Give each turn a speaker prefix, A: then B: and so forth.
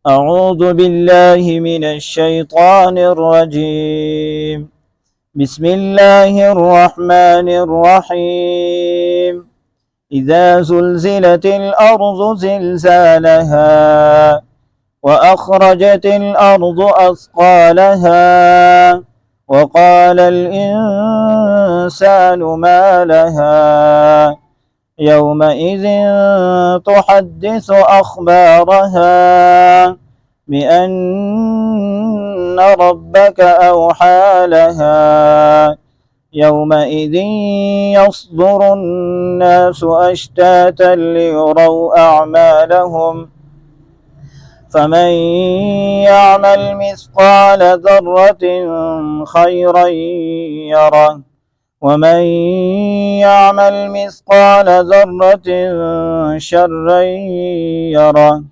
A: أعوذ بالله من الشيطان الرجيم. بسم الله الرحمن الرحيم. إذا زلزلت الأرض زلزالها وأخرجت الأرض أثقالها وقال الإنسان ما لها يومئذ تحدث أخبارها بأن ربك أوحى لها يومئذ يصدر الناس أشتاتا ليروا أعمالهم فمن يعمل مثقال ذرة خيرا يره ومن يعمل مثقال ذرة شرا يره